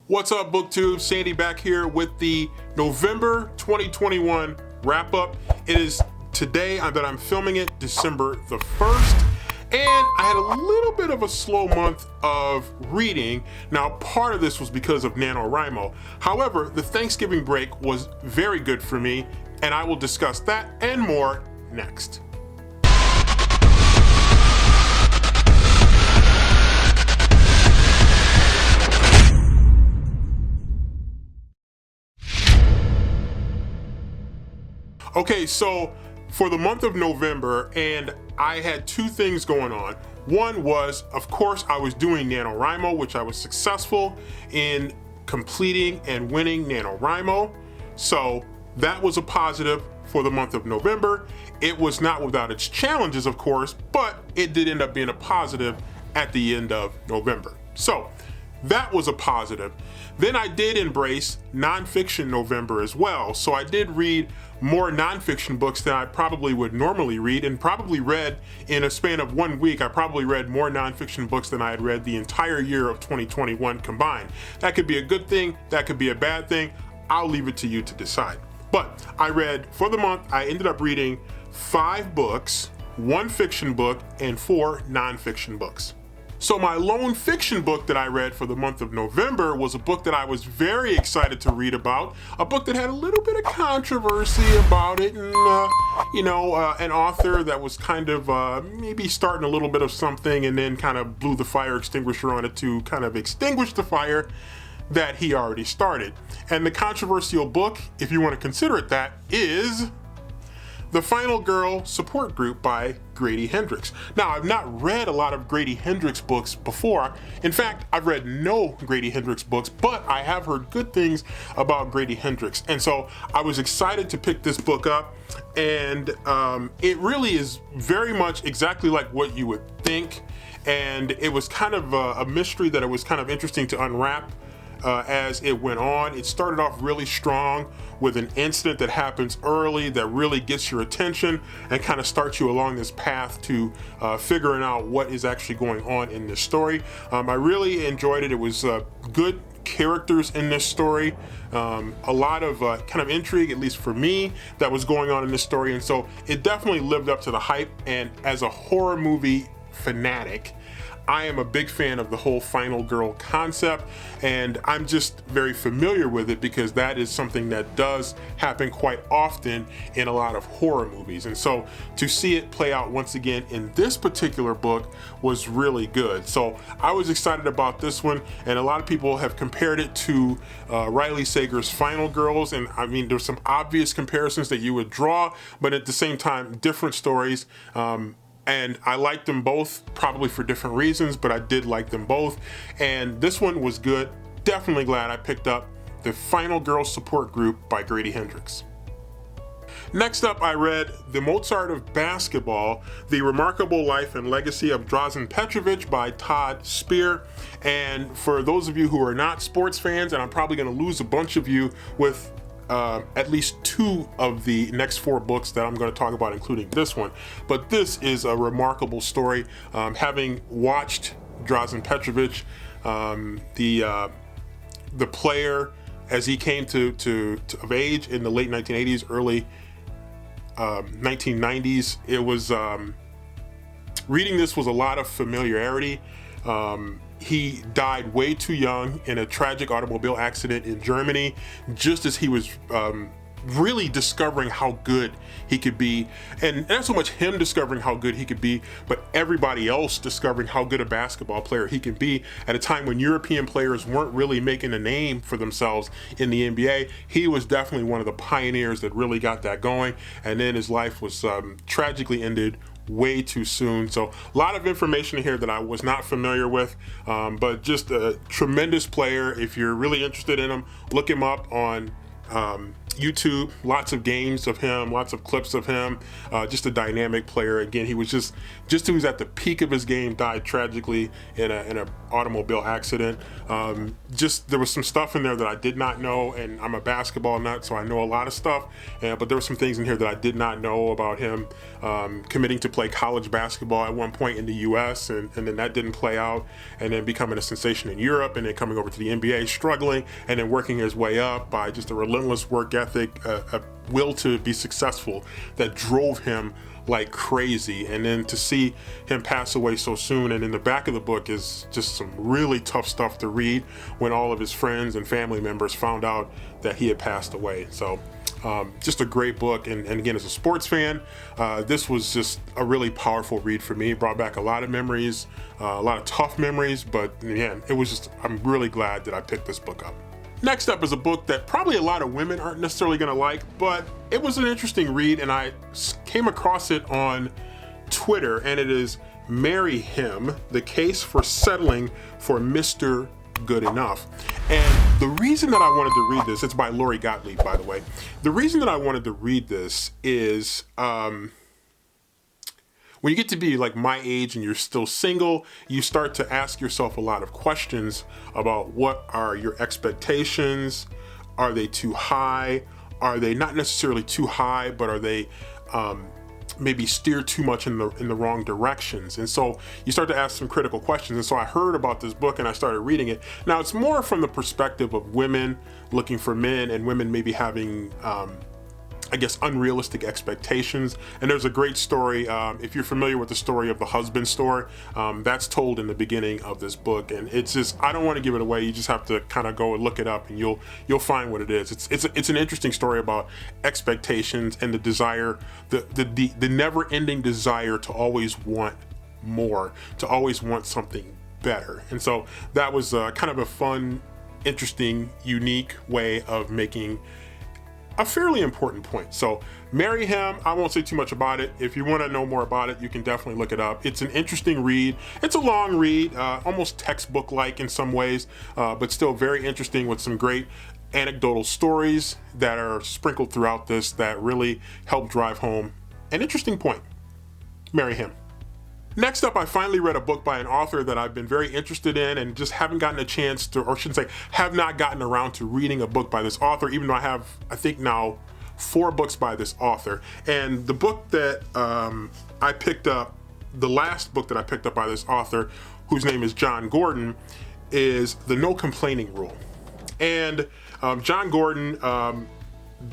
What's up, BookTube? Sandy back here with the November 2021 wrap up. It is today that I'm filming it, December the 1st, and I had a little bit of a slow month of reading. Now, part of this was because of NaNoWriMo. However, the Thanksgiving break was very good for me, and I will discuss that and more next. Okay, so for the month of November, and I had two things going on. One was, of course, I was doing NaNoWriMo, which I was successful in completing and winning NaNoWriMo. So that was a positive for the month of November. It was not without its challenges, of course, but it did end up being a positive at the end of November. So that was a positive. Then I did embrace nonfiction November as well. So I did read more nonfiction books than I probably would normally read, and probably read in a span of 1 week. I probably read more nonfiction books than I had read the entire year of 2021 combined. That could be a good thing, that could be a bad thing. I'll leave it to you to decide. But I read, for the month, I ended up reading 5 books, 1 fiction book, and 4 nonfiction books. So my lone fiction book that I read for the month of November was a book that I was very excited to read about, a book that had a little bit of controversy about it, and an author that was kind of maybe starting a little bit of something and then kind of blew the fire extinguisher on it to kind of extinguish the fire that he already started. And the controversial book, if you want to consider it that, is The Final Girl Support Group by Grady Hendrix. Now, I've not read a lot of Grady Hendrix books before. In fact, I've read no Grady Hendrix books, but I have heard good things about Grady Hendrix. And so I was excited to pick this book up, and it really is very much exactly like what you would think. And it was kind of a mystery that it was kind of interesting to unwrap as it went on. It started off really strong with an incident that happens early that really gets your attention and kind of starts you along this path to figuring out what is actually going on in this story. I really enjoyed it. It was good characters in this story, a lot of kind of intrigue, at least for me, that was going on in this story, and so it definitely lived up to the hype. And as a horror movie fanatic, I am a big fan of the whole final girl concept, and I'm just very familiar with it because that is something that does happen quite often in a lot of horror movies. And so to see it play out once again in this particular book was really good. So I was excited about this one, and a lot of people have compared it to Riley Sager's Final Girls, and I mean, there's some obvious comparisons that you would draw, but at the same time, different stories. And I liked them both, probably for different reasons, but I did like them both. And this one was good. Definitely glad I picked up The Final Girl Support Group by Grady Hendrix. Next up, I read The Mozart of Basketball, The Remarkable Life and Legacy of Drazen Petrovic by Todd Spear. And for those of you who are not sports fans, and I'm probably going to lose a bunch of you with at least 2 of the next 4 books that I'm going to talk about, including this one. But this is a remarkable story. Having watched Drazen Petrovic, the player, as he came to of age in the late 1980s, early 1990s, it was reading this was a lot of familiarity. He died way too young in a tragic automobile accident in Germany, just as he was really discovering how good he could be. And not so much him discovering how good he could be, but everybody else discovering how good a basketball player he can be at a time when European players weren't really making a name for themselves in the NBA. He was definitely one of the pioneers that really got that going. And then his life was tragically ended way too soon. So a lot of information here that I was not familiar with, but just a tremendous player. If you're really interested in him, look him up on YouTube, lots of games of him, lots of clips of him, just a dynamic player. Again, he was just he was at the peak of his game, died tragically in a automobile accident. There was some stuff in there that I did not know, and I'm a basketball nut, so I know a lot of stuff, but there were some things in here that I did not know about him committing to play college basketball at one point in the US, and then that didn't play out, and then becoming a sensation in Europe, and then coming over to the NBA, struggling, and then working his way up by just a relentless work ethic, a will to be successful that drove him like crazy. And then to see him pass away so soon, and in the back of the book is just some really tough stuff to read when all of his friends and family members found out that he had passed away. So just a great book, and again, as a sports fan, this was just a really powerful read for me. It brought back a lot of memories, a lot of tough memories, but again, I'm really glad that I picked this book up. Next up is a book that probably a lot of women aren't necessarily going to like, but it was an interesting read, and I came across it on Twitter, and it is Marry Him: The Case for Settling for Mr. Good Enough. And the reason that I wanted to read this, it's by Lori Gottlieb, by the way. The reason that I wanted to read this is when you get to be like my age and you're still single, you start to ask yourself a lot of questions about what are your expectations? Are they too high? Are they not necessarily too high, but are they maybe steered too much in the wrong directions? And so you start to ask some critical questions. And so I heard about this book and I started reading it. Now it's more from the perspective of women looking for men, and women maybe having unrealistic expectations. And there's a great story, if you're familiar with the story of the husband story, that's told in the beginning of this book. And it's just, I don't want to give it away. You just have to kind of go and look it up, and you'll find what it is. It's an interesting story about expectations and the desire, the never-ending desire to always want more, to always want something better. And so that was kind of a fun, interesting, unique way of making a fairly important point. So Marry Him, I won't say too much about it. If you want to know more about it, you can definitely look it up. It's an interesting read. It's a long read, almost textbook-like in some ways, but still very interesting, with some great anecdotal stories that are sprinkled throughout this that really help drive home an interesting point. Marry Him. Next up, I finally read a book by an author that I've been very interested in and just haven't gotten a chance to, or shouldn't say, have not gotten around to reading a book by this author, even though I have, I think now, 4 books by this author. And the book that I picked up, the last book that I picked up by this author, whose name is John Gordon, is The No Complaining Rule. And John Gordon,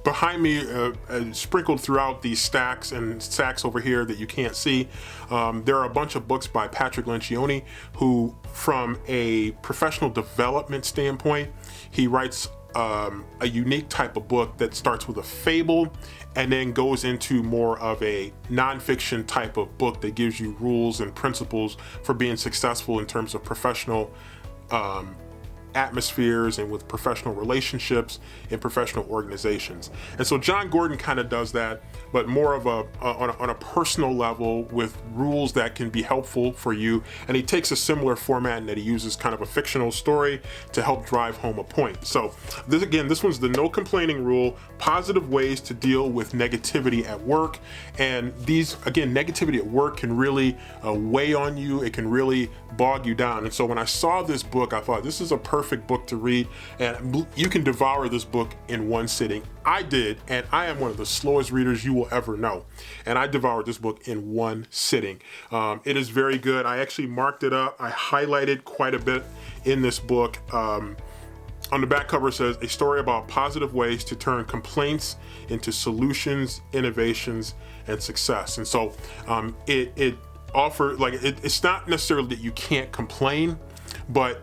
behind me, sprinkled throughout these stacks and sacks over here that you can't see, there are a bunch of books by Patrick Lencioni, who, from a professional development standpoint, he writes a unique type of book that starts with a fable and then goes into more of a nonfiction type of book that gives you rules and principles for being successful in terms of professional atmospheres and with professional relationships in professional organizations. And so John Gordon kind of does that, but more of on a personal level, with rules that can be helpful for you. And he takes a similar format in that he uses kind of a fictional story to help drive home a point. So this one's The No Complaining Rule: Positive Ways to Deal with Negativity at Work. And these, again, negativity at work can really weigh on you. It can really bog you down. And so when I saw this book, I thought, this is a perfect book to read, and you can devour this book in one sitting. I did, and I am one of the slowest readers you will ever know, and I devoured this book in one sitting. It is very good. I actually marked it up. I highlighted quite a bit in this book. On the back cover it says, a story about positive ways to turn complaints into solutions, innovations, and success. And so it offers, it's not necessarily that you can't complain, but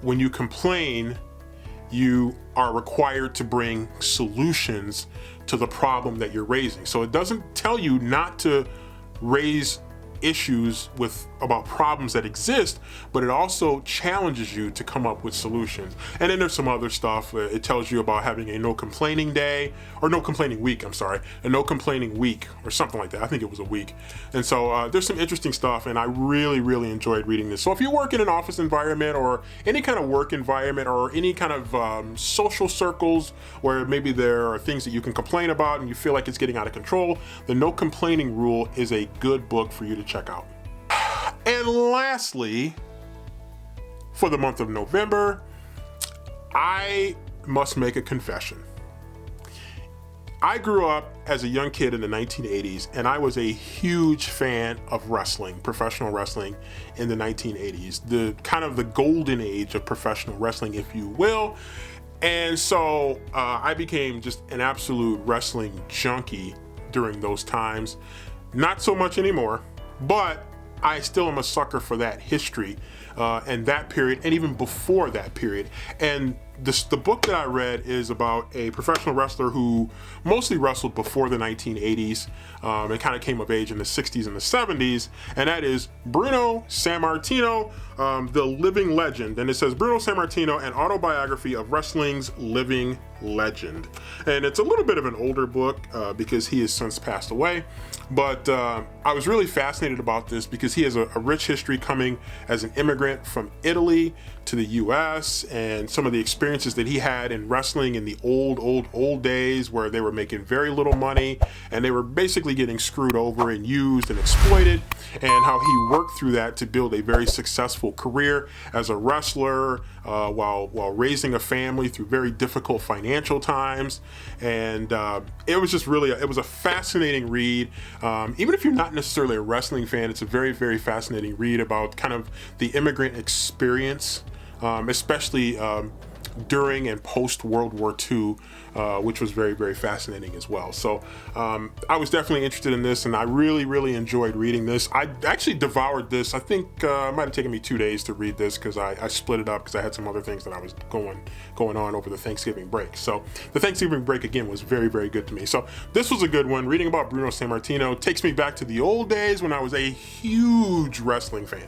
when you complain, you are required to bring solutions to the problem that you're raising. So it doesn't tell you not to raise issues about problems that exist, but it also challenges you to come up with solutions. And then there's some other stuff. It tells you about having a no complaining day, or no complaining week, I'm sorry, a no complaining week or something like that. I think it was a week. And so there's some interesting stuff, and I really, really enjoyed reading this. So if you work in an office environment or any kind of work environment or any kind of social circles where maybe there are things that you can complain about and you feel like it's getting out of control, the no complaining rule is a good book for you to check out. And lastly, for the month of November, I must make a confession. I grew up as a young kid in the 1980s, and I was a huge fan of wrestling, professional wrestling in the 1980s, the kind of the golden age of professional wrestling, if you will. And so I became just an absolute wrestling junkie during those times. Not so much anymore, but I still am a sucker for that history and that period, and even before that period. And the book that I read is about a professional wrestler who mostly wrestled before the 1980s and kind of came of age in the 60s and the 70s, and that is Bruno Sammartino, the living legend. And it says Bruno Sammartino, an autobiography of wrestling's living legend. And it's a little bit of an older book because he has since passed away. But I was really fascinated about this because he has a rich history coming as an immigrant from Italy to the US, and some of the experiences that he had in wrestling in the old days where they were making very little money and they were basically getting screwed over and used and exploited, and how he worked through that to build a very successful career as a wrestler while raising a family through very difficult financial times. And it was just really, it was a fascinating read. Even if you're not necessarily a wrestling fan, it's a very, very fascinating read about kind of the immigrant experience, especially during and post World War II, which was very, very fascinating as well. So I was definitely interested in this, and I really, really enjoyed reading this. I actually devoured this. I think it might have taken me 2 days to read this because I split it up because I had some other things that I was going on over the Thanksgiving break. So the Thanksgiving break, again, was very, very good to me. So this was a good one. Reading about Bruno Sammartino takes me back to the old days when I was a huge wrestling fan.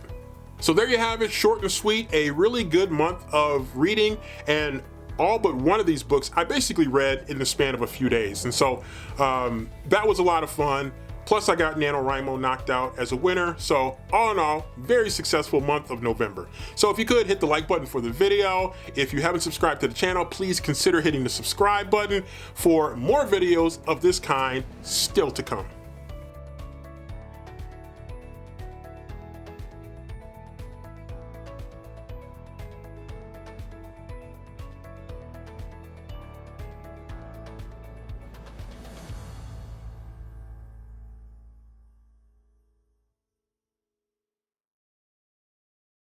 So there you have it, short and sweet, a really good month of reading, and all but one of these books I basically read in the span of a few days. And so that was a lot of fun. Plus I got NaNoWriMo knocked out as a winner. So all in all, very successful month of November. So if you could hit the like button for the video. If you haven't subscribed to the channel, please consider hitting the subscribe button for more videos of this kind still to come.